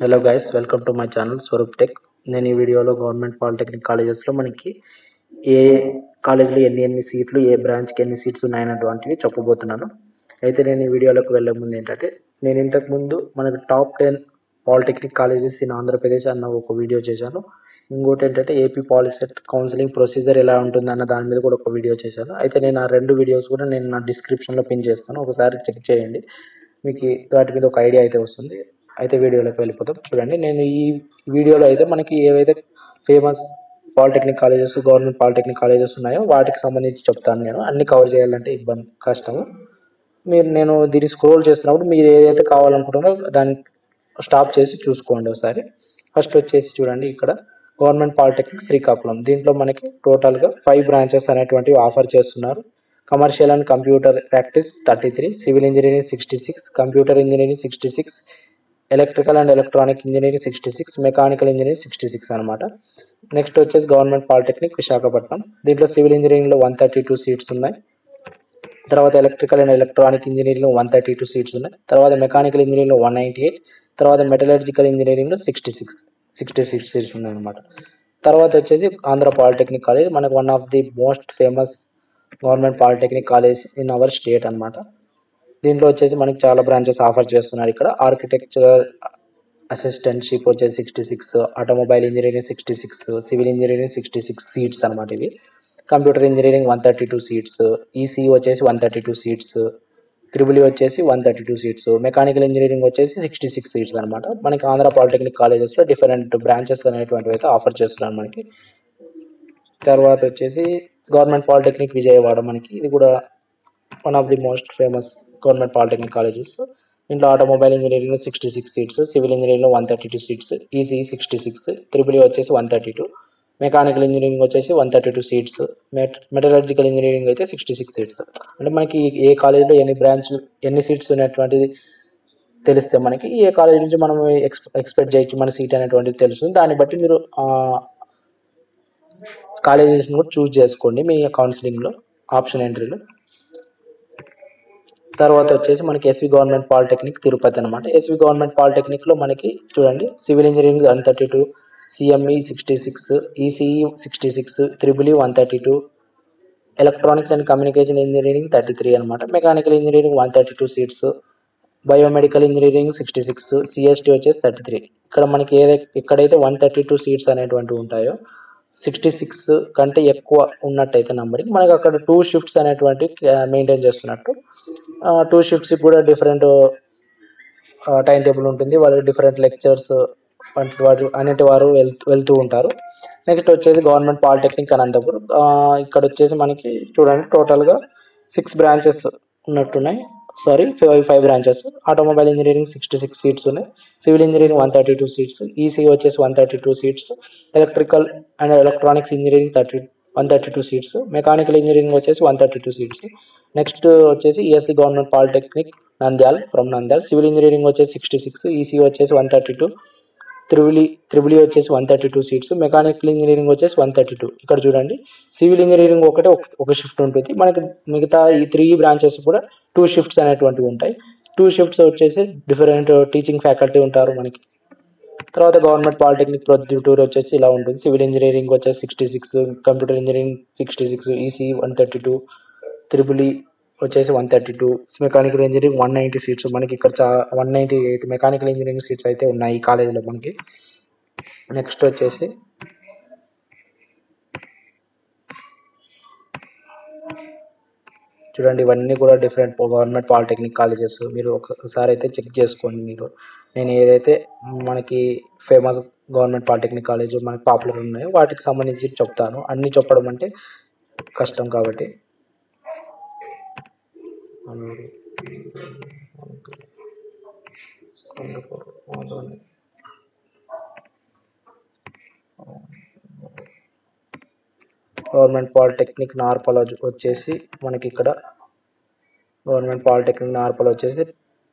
Hello guys, welcome to my channel Swaroop tech. నేను ఈ వీడియోలో గవర్నమెంట్ పాలిటెక్నిక్ కాలేజెస్లో మనకి ఏ కాలేజీలో ఎన్ని సీట్లు, ఏ బ్రాంచ్కి ఎన్ని సీట్స్ ఉన్నాయన్నటువంటివి చెప్పబోతున్నాను. అయితే నేను ఈ వీడియోలోకి వెళ్ళే ముందు ఏంటంటే, నేను ఇంతకుముందు మనకి top 10 polytechnic colleges in Andhra Pradesh అన్న ఒక వీడియో చేశాను. ఇంకోటి ఏంటంటే ఏపీ పాలిసెట్ కౌన్సిలింగ్ ప్రొసీజర్ ఎలా ఉంటుంది అన్న దాని మీద కూడా ఒక వీడియో చేశాను. అయితే నేను ఆ రెండు వీడియోస్ కూడా నేను నా డిస్క్రిప్షన్లో పిన్ చేస్తాను, ఒకసారి చెక్ చేయండి. మీకు వాటి మీద ఒక ఐడియా అయితే వస్తుంది. అయితే వీడియోలోకి వెళ్ళిపోతాం. చూడండి, నేను ఈ వీడియోలో అయితే మనకి ఏవైతే famous polytechnic colleges, government polytechnic colleges ఉన్నాయో వాటికి సంబంధించి చెప్తాను. నేను అన్ని కవర్ చేయాలంటే కష్టము. నేను దీన్ని స్క్రోల్ చేస్తున్నప్పుడు మీరు ఏదైతే కావాలనుకుంటున్నారో దాన్ని స్టాప్ చేసి చూసుకోండి ఒకసారి. ఫస్ట్ వచ్చేసి చూడండి, ఇక్కడ గవర్నమెంట్ పాలిటెక్నిక్ శ్రీకాకుళం. దీంట్లో మనకి టోటల్గా 5 బ్రాంచెస్ అనేటువంటివి ఆఫర్ చేస్తున్నారు. Commercial and computer practice 33, civil engineering 66, computer engineering 66, electrical and electronic engineering 66, mechanical engineering 66 అనమాట. నెక్స్ట్ వచ్చేసి గవర్నమెంట్ పాలిటెక్నిక్ విశాఖపట్నం. దీంట్లో సివిల్ ఇంజనీరింగ్లో 132 సీట్స్ ఉన్నాయి. తర్వాత ఎలక్ట్రికల్ అండ్ ఎలక్ట్రానిక్ ఇంజనీరింగ్లో 132 సీట్స్ ఉన్నాయి. తర్వాత మెకానికల్ ఇంజనీరింగ్లో 198, తర్వాత మెటలర్జికల్ ఇంజనీరింగ్లో 66 సీట్స్ ఉన్నాయన్నమాట. తర్వాత వచ్చేసి ఆంధ్ర పాలిటెక్నిక్ కాలేజ్, మనకు one of the most famous government polytechnic college in our state అనమాట. దీంట్లో వచ్చేసి మనకి చాలా బ్రాంచెస్ ఆఫర్ చేస్తున్నారు. ఇక్కడ ఆర్కిటెక్చర్ అసిస్టెంట్షిప్ వచ్చేసి 66, automobile engineering 66, civil engineering 66 seats అనమాట ఇవి. కంప్యూటర్ ఇంజనీరింగ్ 132 సీట్స్, ఈసీఈ వచ్చేసి 132 సీట్స్, త్రిబుల్ వచ్చేసి 132 సీట్స్, మెకానికల్ ఇంజనీరింగ్ వచ్చేసి 66 సీట్స్ అనమాట. మనకి ఆంధ్ర పాలిటెక్నిక్ కాలేజెస్లో డిఫరెంట్ బ్రాంచెస్ అనేటువంటివి అయితే ఆఫర్ చేస్తున్నారు మనకి. తర్వాత వచ్చేసి గవర్నమెంట్ పాలిటెక్నిక్ విజయవాడ, మనకి ఇది కూడా one of the most famous government polytechnic colleges. ఇంట్లో ఆటోమొబైల్ ఇంజనీరింగ్ 66 సీట్స్, సివిల్ ఇంజనీరింగ్లో 132 సీట్స్, ఈసీఈ 66, త్రిబుల్ వచ్చేసి 132, మెకానికల్ ఇంజనీరింగ్ వచ్చేసి 132 సీట్స్, మెటలర్జికల్ ఇంజనీరింగ్ అయితే 66 సీట్స్. అంటే మనకి ఏ కాలేజీలో ఎన్ని సీట్స్ ఉన్నటువంటిది తెలిస్తే మనకి ఏ కాలేజ్ నుంచి మనం ఎక్స్పెక్ట్ చేయొచ్చు మన సీట్ అనేటువంటిది తెలుస్తుంది. దాన్ని బట్టి మీరు కాలేజెస్ని కూడా చూస్ చేసుకోండి మీ కౌన్సిలింగ్లో, ఆప్షన్ ఎంట్రీలో. తర్వాత వచ్చేసి మనకి ఎస్వి గవర్నమెంట్ పాలిటెక్నిక్ తిరుపతి అనమాట. ఎస్వి గవర్నమెంట్ పాలిటెక్నిక్లో మనకి చూడండి, civil engineering 132, CME 66, ECE 66, triple 132, electronics and communication engineering 33 అనమాట. Mechanical engineering 132 seats, biomedical engineering 66, CST వచ్చేసి 33. ఇక్కడ మనకి ఎక్కడైతే 132 సీట్స్ అనేటువంటివి ఉంటాయో 66 కంటే ఎక్కువ ఉన్నట్టయితే నంబరింగ్ మనకి అక్కడ 2 షిఫ్ట్స్ అనేటువంటివి మెయింటైన్ చేస్తున్నట్టు. 2 షిఫ్ట్స్ కూడా డిఫరెంట్ టైం టేబుల్ ఉంటుంది. వాళ్ళు డిఫరెంట్ లెక్చర్స్ అన్నిటి వారు వెళ్తూ ఉంటారు. నెక్స్ట్ వచ్చేసి గవర్నమెంట్ పాలిటెక్నిక్ అనంతపురం. ఇక్కడ వచ్చేసి మనకి చూడండి, టోటల్గా 6 బ్రాంచెస్ ఉన్నట్టున్నాయి. 5 బ్రాంచెస్. ఆటోమొబైల్ ఇంజనీరింగ్ 66 సీట్స్ ఉన్నాయి, సివిల్ ఇంజనీరింగ్ 132 సీట్స్, ఈసీఈ వచ్చేసి 132 seats, electrical and electronics engineering 132 seats, mechanical engineering వచ్చేసి 132 సీట్స్. నెక్స్ట్ వచ్చేసి ESC government polytechnic Nandyal, from Nandyal. Civil engineering వచ్చేసి 66, ఈసీఈ వచ్చేసి 132, త్రిబుల్ వచ్చేసి 132 సీట్స్, మెకానికల్ ఇంజనీరింగ్ వచ్చేసి 132. ఇక్కడ చూడండి, సివిల్ ఇంజనీరింగ్ ఒక షిఫ్ట్ ఉంటుంది మనకి. మిగతా ఈ 3 బ్రాంచెస్ కూడా 2 షిఫ్ట్స్ అనేటువంటివి ఉంటాయి. 2 షిఫ్ట్స్ వచ్చేసి డిఫరెంట్ టీచింగ్ ఫ్యాకల్టీ ఉంటారు మనకి. తర్వాత గవర్నమెంట్ పాలిటెక్నిక్ ప్రొద్దుటూరు వచ్చేసి ఇలా ఉంటుంది. సివిల్ ఇంజనీరింగ్ వచ్చేసి 66, కంప్యూటర్ ఇంజనీరింగ్ 66, ఈసీ 132, త్రిబుల్ వచ్చేసి 132, మెకానికల్ ఇంజనీరింగ్ 190 సీట్స్. మనకి ఇక్కడ 198 మెకానికల్ ఇంజనీరింగ్ సీట్స్ అయితే ఉన్నాయి ఈ కాలేజీలో మనకి. నెక్స్ట్ వచ్చేసి చూడండి, ఇవన్నీ కూడా డిఫరెంట్ గవర్నమెంట్ పాలిటెక్నిక్ కాలేజెస్. మీరు ఒకసారి అయితే చెక్ చేసుకోండి మీరు. నేను ఏదైతే మనకి ఫేమస్ గవర్నమెంట్ పాలిటెక్నిక్ కాలేజ్ మనకి పాపులర్ ఉన్నాయో వాటికి సంబంధించి చెప్తాను. అన్నీ చెప్పడం అంటే కష్టం కాబట్టి. గవర్నమెంట్ పాలిటెక్నిక్ నార్పల్ వచ్చేసి మనకి ఇక్కడ గవర్నమెంట్ పాలిటెక్నిక్ నార్పల్ వచ్చేసి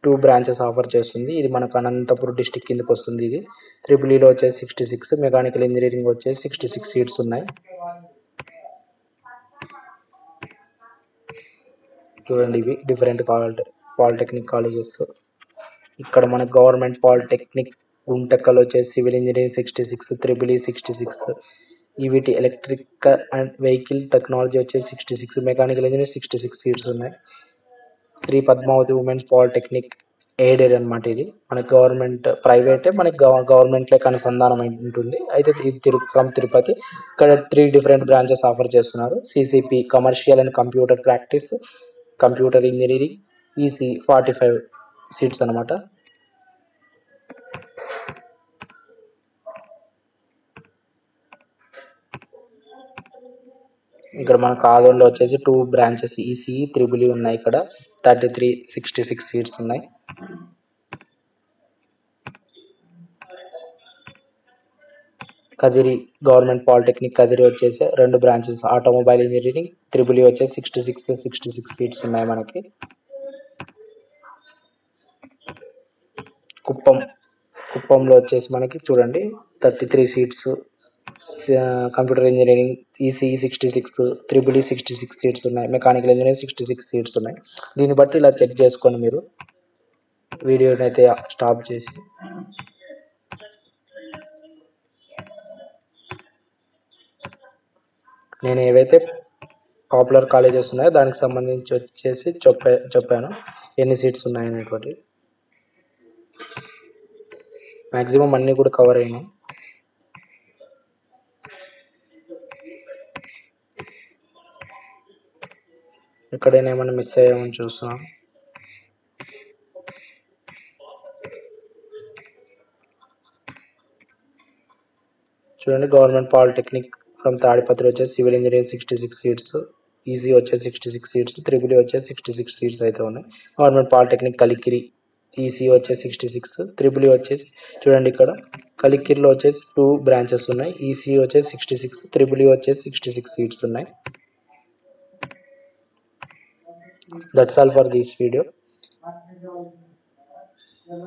2 బ్రాంచెస్ ఆఫర్ చేస్తుంది. ఇది మనకు అనంతపురం డిస్టిక్ కిందకి వస్తుంది. ఇది త్రిబుల్లో వచ్చేసి 66, మెకానికల్ ఇంజనీరింగ్ వచ్చేసి 66 సీట్స్ ఉన్నాయి. చూడండి, ఇవి డిఫరెంట్ పాలిటెక్నిక్ కాలేజెస్. ఇక్కడ మన గవర్నమెంట్ పాలిటెక్నిక్ గుంటకల్ వచ్చేసి civil engineering 66, triple E 66, EVT electrical and vehicle technology వచ్చేసి 66, మెకానికల్ ఇంజనీరింగ్ 66 సీట్స్ ఉన్నాయి. Sri Padmavati women's polytechnic aided అనమాట. ఇది మనకి గవర్నమెంట్ ప్రైవేటే, మనకి గవర్నమెంట్లోకి అనుసంధానం ఉంటుంది. అయితే ఇది ఫ్రమ్ తిరుపతి. ఇక్కడ 3 డిఫరెంట్ బ్రాంచెస్ ఆఫర్ చేస్తున్నారు. CCP commercial and computer practice, computer engineering, EC 45 seats అనమాట. ఇక్కడ మనకు ఆదోన్లో వచ్చేసి 2 బ్రాంచెస్ ఈసీ, త్రిబుల్ ఈ ఉన్నాయి. ఇక్కడ 33, 66 సీట్స్ ఉన్నాయి. కదిరి గవర్నమెంట్ పాలిటెక్నిక్ కదిరి వచ్చేసి 2 branches automobile engineering, triple E వచ్చేసి 66 సీట్స్ ఉన్నాయి మనకి. కుప్పంలో వచ్చేసి మనకి చూడండి 33 seats, computer engineering EC 66, triple E 66 seats ఉన్నాయి. మెకానికల్ ఇంజనీరింగ్ 66 సీట్స్ ఉన్నాయి. దీన్ని బట్టి ఇలా చెక్ చేసుకోండి మీరు. వీడియోని అయితే స్టాప్ చేసి నేను ఏవైతే పాపులర్ కాలేజెస్ ఉన్నాయో దానికి సంబంధించి వచ్చేసి చెప్పాను ఎన్ని సీట్స్ ఉన్నాయనేటువంటి. మ్యాక్సిమం అన్నీ కూడా కవర్ అయినాయి. ఎక్కడైనా ఏమైనా మిస్ అయ్యామని చూస్తున్నాం. చూడండి గవర్నమెంట్ పాలిటెక్నిక్ ఫ్రమ్ తాడిపత్రి వచ్చేసి సివిల్ ఇంజనీరింగ్ 66 సీట్స్, ఈసీ వచ్చేసి 66 సీట్స్, త్రిబుల్ ఈ వచ్చేసి 66 సీట్స్ అయితే ఉన్నాయి. గవర్నమెంట్ పాలిటెక్నిక్ కలికిరి ఈసీ వచ్చేసి 66, త్రిబుల్ ఈ వచ్చేసి చూడండి ఇక్కడ కలికిరిలో వచ్చేసి 2 బ్రాంచెస్ ఉన్నాయి. ఈసీ వచ్చేసి 66, త్రిబుల్ ఈ వచ్చేసి 66 సీట్స్ ఉన్నాయి. That's all for this video.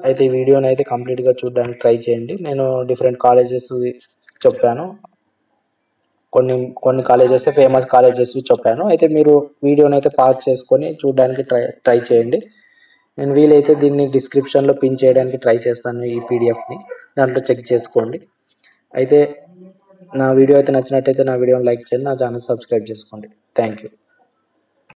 అయితే ఈ వీడియోని అయితే కంప్లీట్గా చూడడానికి ట్రై చేయండి. నేను డిఫరెంట్ కాలేజెస్ చెప్పాను, కొన్ని కాలేజెస్ ఫేమస్ కాలేజెస్ చెప్పాను. అయితే మీరు వీడియోని అయితే పాజ్ చేసుకొని చూడడానికి ట్రై చేయండి. నేను వీలైతే దీన్ని డిస్క్రిప్షన్లో పిన్ చేయడానికి ట్రై చేస్తాను, ఈ పీడిఎఫ్ని దాంట్లో చెక్ చేసుకోండి. అయితే నా వీడియో అయితే నచ్చినట్టయితే నా వీడియోని లైక్ చేయండి, నా ఛానల్ సబ్స్క్రైబ్ చేసుకోండి. Thank you.